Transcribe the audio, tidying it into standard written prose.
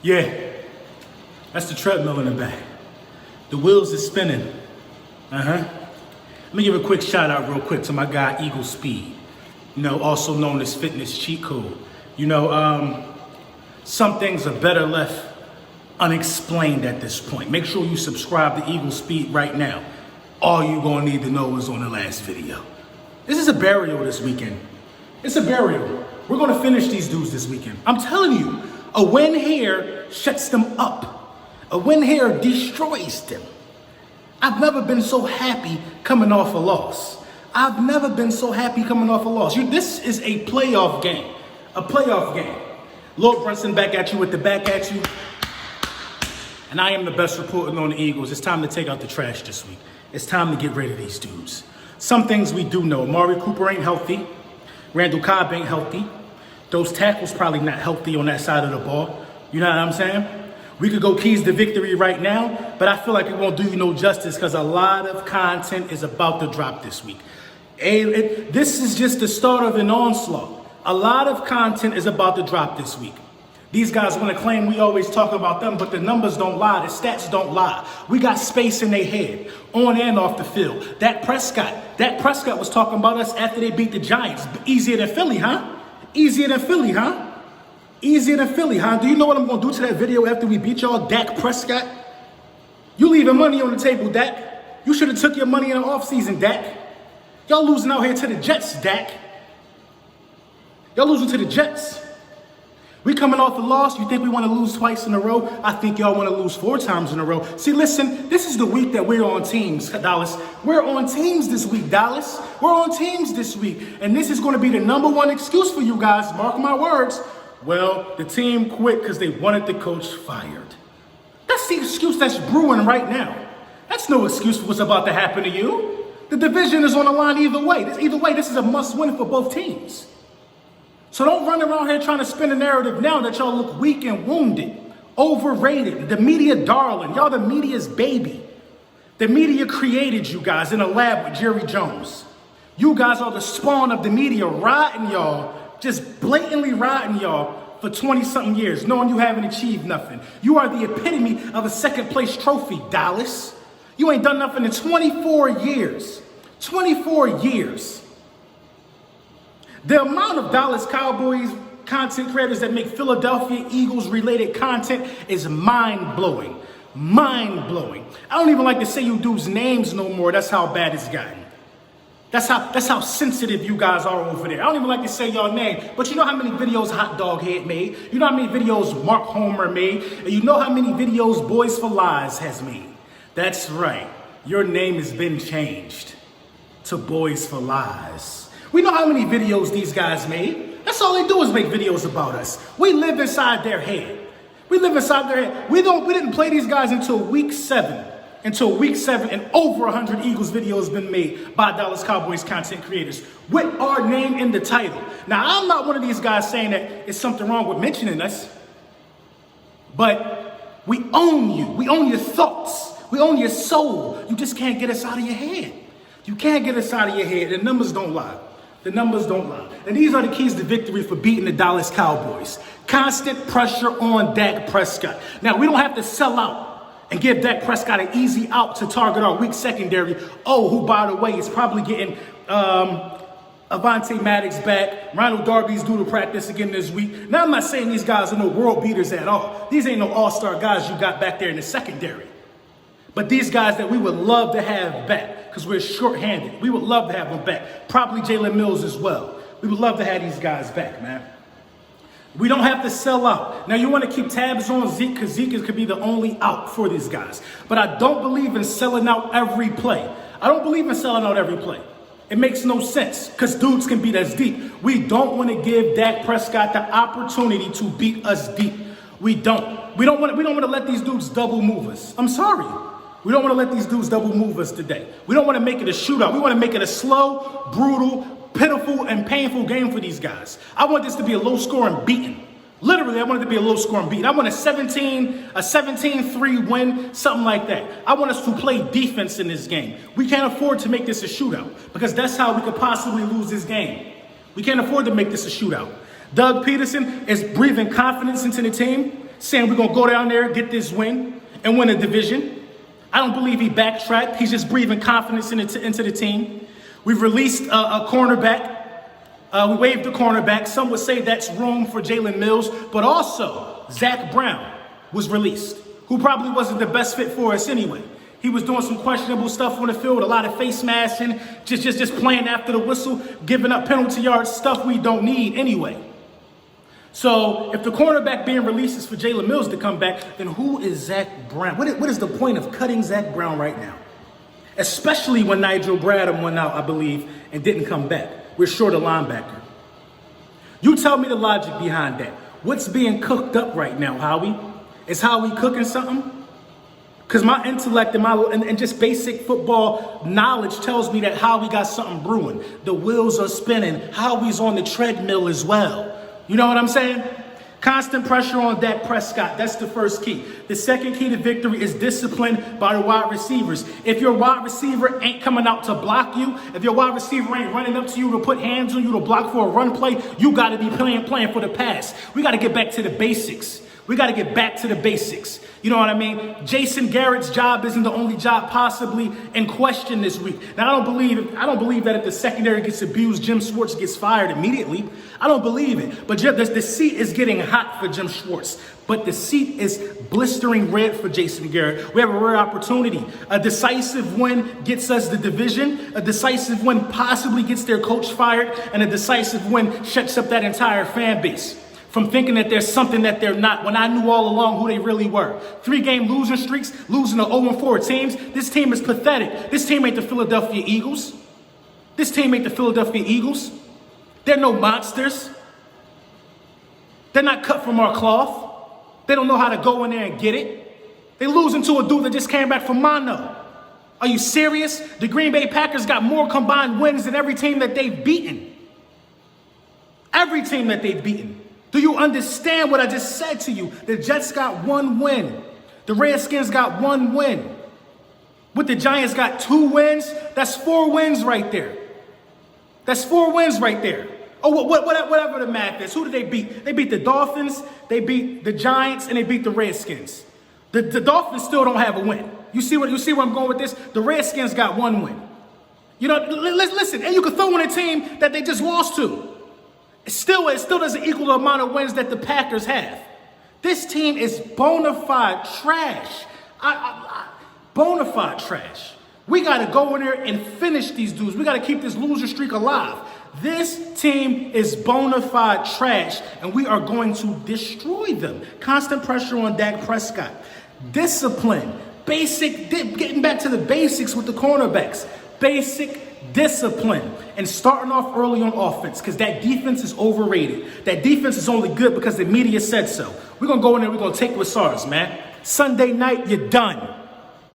Yeah, that's the treadmill in the back. The wheels are spinning. Let me give a quick shout out real quick to my guy Eagle Speed, also known as Fitness Cheat Code. Some things are better left unexplained at this point. Make sure you subscribe to Eagle Speed right now. All you're gonna need to know is on the last video. This is a burial this weekend. It's a burial. We're gonna finish these dudes this weekend. I'm telling you, a win here shuts them up. A win here destroys them. I've never been so happy coming off a loss. I've never been so happy coming off a loss. This is a playoff game. A playoff game. Lord Brunson back at you with the back at you. And I am the best reporter on the Eagles. It's time to take out the trash this week. It's time to get rid of these dudes. Some things we do know. Amari Cooper ain't healthy. Randall Cobb ain't healthy. Those tackles probably not healthy on that side of the ball. You know what I'm saying? We could go keys to victory right now, but I feel like it won't do you no justice because a lot of content is about to drop this week. This is just the start of an onslaught. A lot of content is about to drop this week. These guys want to claim we always talk about them, but the numbers don't lie. The stats don't lie. We got space in their head, on and off the field. Dak Prescott was talking about us after they beat the Giants. Easier than Philly, huh? Easier than Philly, huh? Easier than Philly, huh? Do you know what I'm going to do to that video after we beat y'all, Dak Prescott? You leaving money on the table, Dak. You should have took your money in the offseason, Dak. Y'all losing out here to the Jets, Dak. Y'all losing to the Jets. We coming off a loss. You think we want to lose twice in a row? I think y'all want to lose 4 times in a row. See, listen, this is the week that we're on teams, Dallas. We're on teams this week, Dallas. We're on teams this week. And this is going to be the #1 excuse for you guys. Mark my words. Well, the team quit because they wanted the coach fired. That's the excuse that's brewing right now. That's no excuse for what's about to happen to you. The division is on the line either way. This is a must-win for both teams. So don't run around here trying to spin a narrative now that y'all look weak and wounded, overrated, the media darling. Y'all the media's baby. The media created you guys in a lab with Jerry Jones. You guys are the spawn of the media riding y'all, just blatantly riding y'all for 20-something years, knowing you haven't achieved nothing. You are the epitome of a second-place trophy, Dallas. You ain't done nothing in 24 years. 24 years. The amount of Dallas Cowboys content creators that make Philadelphia Eagles related content is mind-blowing. Mind-blowing. I don't even like to say you dudes' names no more. That's how bad it's gotten. That's how sensitive you guys are over there. I don't even like to say your name, but you know how many videos Hot Dog Head made? You know how many videos Mark Homer made? And you know how many videos Boys for Lies has made? That's right. Your name has been changed to Boys for Lies. We know how many videos these guys made. That's all they do is make videos about us. We live inside their head. We live inside their head. We didn't play these guys until week 7. Until week 7, and over 100 Eagles videos been made by Dallas Cowboys content creators with our name in the title. Now, I'm not one of these guys saying that it's something wrong with mentioning us, but we own you. We own your thoughts. We own your soul. You just can't get us out of your head. You can't get us out of your head. The numbers don't lie. The numbers don't lie. And these are the keys to victory for beating the Dallas Cowboys. Constant pressure on Dak Prescott. Now, we don't have to sell out and give Dak Prescott an easy out to target our weak secondary. Oh, who, by the way, is probably getting Avonte Maddox back. Ronald Darby's due to practice again this week. Now, I'm not saying these guys are no world beaters at all. These ain't no all-star guys you got back there in the secondary. But these guys that we would love to have back because we're short-handed. We would love to have them back. Probably Jalen Mills as well. We would love to have these guys back, man. We don't have to sell out. Now, you want to keep tabs on Zeke because Zeke could be the only out for these guys. But I don't believe in selling out every play. I don't believe in selling out every play. It makes no sense because dudes can beat us deep. We don't want to give Dak Prescott the opportunity to beat us deep. We don't. We don't want to let these dudes double move us. I'm sorry. We don't want to let these dudes double move us today. We don't want to make it a shootout. We want to make it a slow, brutal, pitiful, and painful game for these guys. I want this to be a low-scoring beating. Literally, I want it to be a low-scoring beating. I want a 17-3 win, something like that. I want us to play defense in this game. We can't afford to make this a shootout because that's how we could possibly lose this game. We can't afford to make this a shootout. Doug Peterson is breathing confidence into the team. saying we're going to go down there, get this win, and win a division. I don't believe he backtracked. He's just breathing confidence into the team. We've released a cornerback. We waived the cornerback. Some would say that's room for Jalen Mills, but also Zach Brown was released, who probably wasn't the best fit for us anyway. He was doing some questionable stuff on the field, a lot of face masking, just playing after the whistle, giving up penalty yards, stuff we don't need anyway. So if the cornerback being released is for Jalen Mills to come back, then who is Zach Brown? What is the point of cutting Zach Brown right now? Especially when Nigel Bradham went out, I believe, and didn't come back. We're short a linebacker. You tell me the logic behind that. What's being cooked up right now, Howie? Is Howie cooking something? Because my intellect and just basic football knowledge tells me that Howie got something brewing. The wheels are spinning. Howie's on the treadmill as well. You know what I'm saying? Constant pressure on Dak Prescott. That's the first key. The second key to victory is discipline by the wide receivers. If your wide receiver ain't coming out to block you, if your wide receiver ain't running up to you to put hands on you to block for a run play, you got to be playing for the pass. We got to get back to the basics. We got to get back to the basics. You know what I mean? Jason Garrett's job isn't the only job possibly in question this week. Now, I don't believe that if the secondary gets abused, Jim Schwartz gets fired immediately. I don't believe it. But the seat is getting hot for Jim Schwartz. But the seat is blistering red for Jason Garrett. We have a rare opportunity. A decisive win gets us the division. A decisive win possibly gets their coach fired. And a decisive win shuts up that entire fan base from thinking that there's something that they're not, when I knew all along who they really were. 3-game losing streaks, losing to 0-4 teams. This team is pathetic. This team ain't the Philadelphia Eagles. This team ain't the Philadelphia Eagles. They're no monsters. They're not cut from our cloth. They don't know how to go in there and get it. They losing to a dude that just came back from mono. Are you serious? The Green Bay Packers got more combined wins than every team that they've beaten. Every team that they've beaten. Do you understand what I just said to you? The Jets got 1 win. The Redskins got 1 win. With the Giants got 2 wins. That's 4 wins right there. That's 4 wins right there. Oh, whatever the math is. Who did they beat? They beat the Dolphins, they beat the Giants, and they beat the Redskins. The Dolphins still don't have a win. You see where I'm going with this? The Redskins got 1 win. You know, listen, and you can throw in a team that they just lost to. It still doesn't equal the amount of wins that the Packers have. This team is bona fide trash. Bona fide trash. We got to go in there and finish these dudes. We got to keep this loser streak alive. This team is bona fide trash, and we are going to destroy them. Constant pressure on Dak Prescott. Discipline. Getting back to the basics with the cornerbacks. Basic discipline and starting off early on offense, because that defense is overrated. That defense is only good because the media said so. We're going to go in there, we're going to take what's ours, man. Sunday night, you're done.